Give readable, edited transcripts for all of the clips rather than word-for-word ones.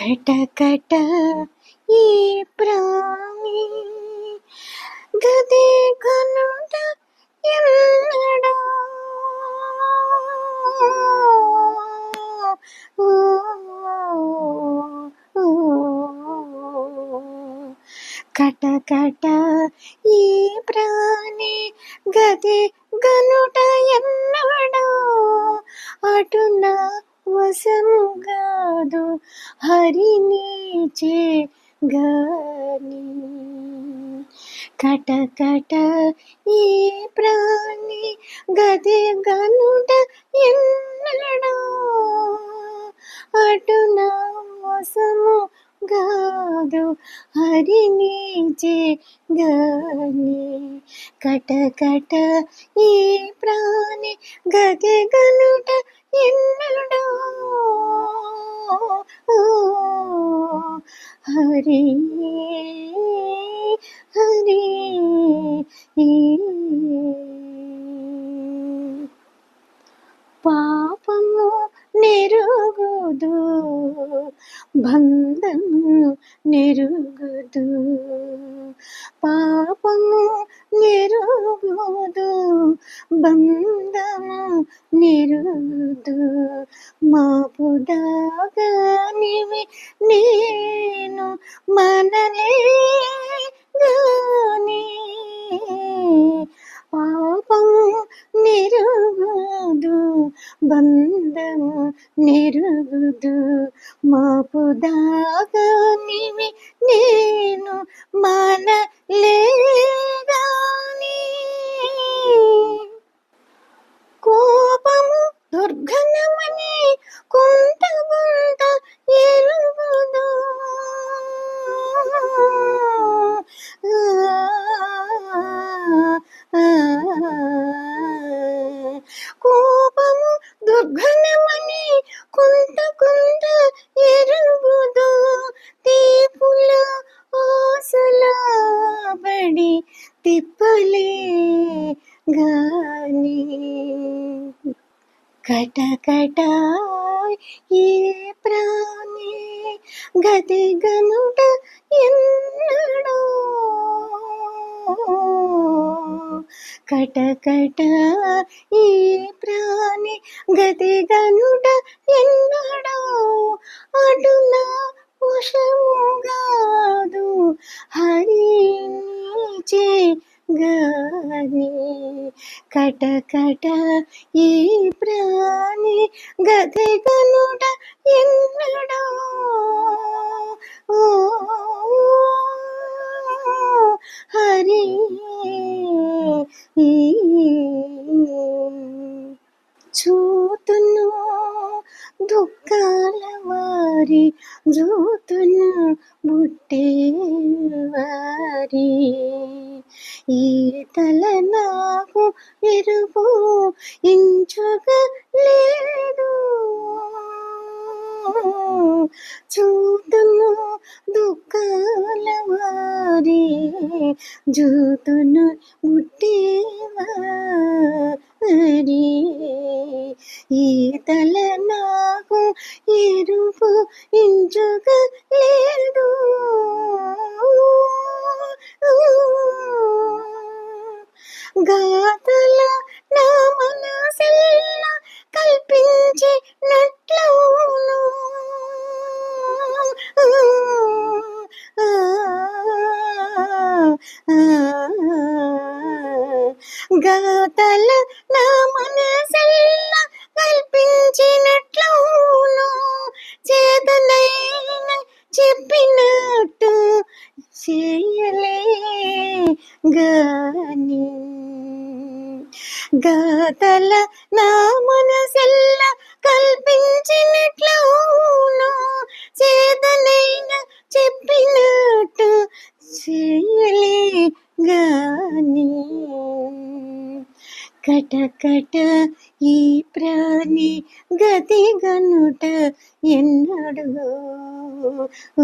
కటకట ఈ ప్రాణి గది కనుట ఎన్నడో ఓ, ఓ, కటకట ఈ ప్రాణి గది గనుట ఎన్నడో అటున వసంగాదు హరినీచే గాని కటకట ఈ ప్రాణి గది గనుట ఎన్నడో అటున వసము గాదు హరినీచే గాని కటకట ఈ ప్రాణి గది గనుట ఎన్నడో హరి హరి పాపము నెరుగుదు బంధము నెరుగుదు పాపము నెరుగుదు బంధము నెరుగుదు మాపుదాగానివి నేను మనలే గాని పాపము నెరుగుదు బంధము నెరుగుదు మాపుదాగానివి నేను మనలే గాని కోపము దుర్గణమని కొంత కొంత ఎరుగుదు కోపము దుర్గణమని కొంత కొంత ఎరుగుదు తీపుల ఆశల బడి తిప్పలే గాని కటకట ఈ ప్రాణి గది గనుట ఎన్నడో కటకట ఈ ప్రాణి గది గనుట ఎన్నడో అటున వశముగాదు హరినీచే గాని కటకట ఈ ప్రాణి గది గనుట ఎన్నడో ఓ హరి చూతును దుఃఖాల వారి జూతును బుట్టేవారి ఈ తల నాకు ఎరుపు ఇంచుగా లేదు చూతును దుఃఖాల వారి జూతును బుట్టేవారి ఈ తల నాకు ఎరుపు ఇంచుగా లేదు గాథల నా మనసెల్ల కల్పించినట్లవును గాథల నా మనసెల్ల కల్పించినట్లవును చేతనైన చెప్పినట్టు చేయలే గాని గాథల నా మనసెల్ల కల్పించినట్లవును చేతనైన చెప్పినట్టు చేయలే గాని కటకట ఈ ప్రాణి గతి గనుట ఎన్నడో ఓ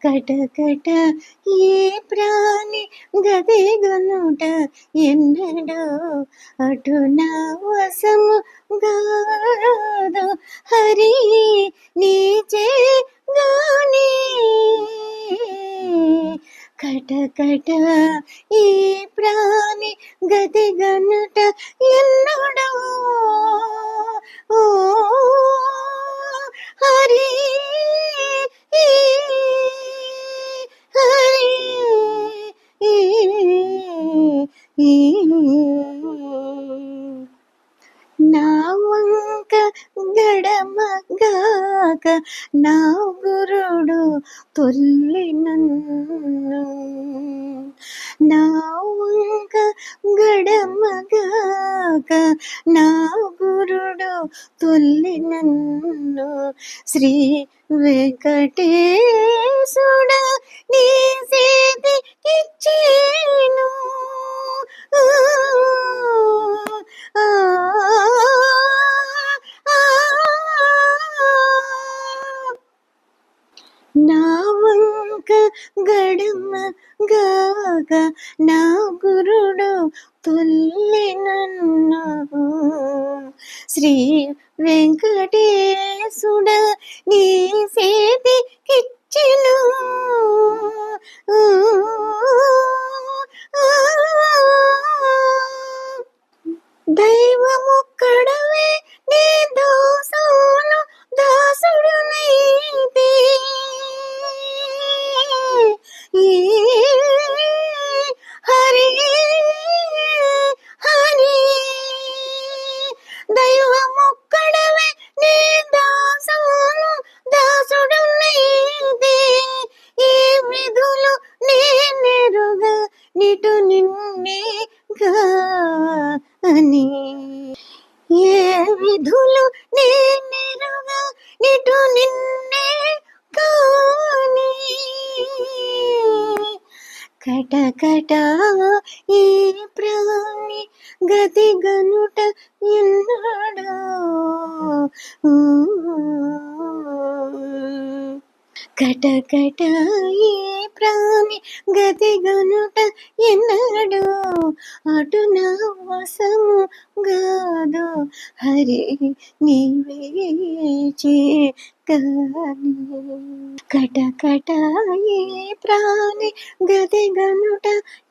కటకట ఈ ప్రాణి గదిగనుట ఎన్నడో అటు నా వశము గాదు హరి నీచే గాని కటకట ఈ ప్రాణి గదిగనుట ఎన్నడో ఓ హరి హరి నా వంక గడమగాక నా గురుడు తొల్లి నన్ను నా వంక గడమగాక నా గురుడు తొల్లి నన్ను శ్రీ వెంకటేశుడ నీ చేతికిచ్చేను నా వంక గడమ గాక నా గురుడు తొల్లి నన్ను శ్రీ వెంకటేశుడ నీ చేతికిచ్చెను దైవమొక్కడవే నీ దాసును దాసుడు నైతే హరి హరి దైవమొక్కడవే నీ దాసును దాసుడు నైతే ఈ విధులు నేనెరుగా నిటు నిన్నే గాని ఏ విధులు నేనెరుగా నిటు నిన్నే కాని కటకట ఈ ప్రాణి గతిగనుట ఎన్నడో కటకట ఈ ప్రాణి గతిగనుట ఎన్నడో అటు నా వశము గాదు హరి నీవే చేయగాని కటకట ఈ ప్రాణి గతిగనుట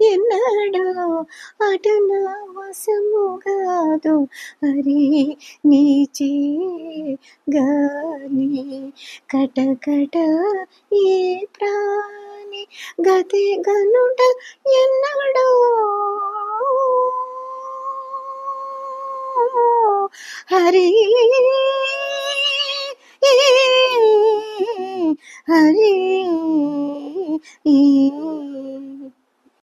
ఎన్నడో అటు నా వశము గాదు హరి నీ చేయగాని కటకట ఈ ప్రాణి గతిగనుట ఎన్నడో హరి హరి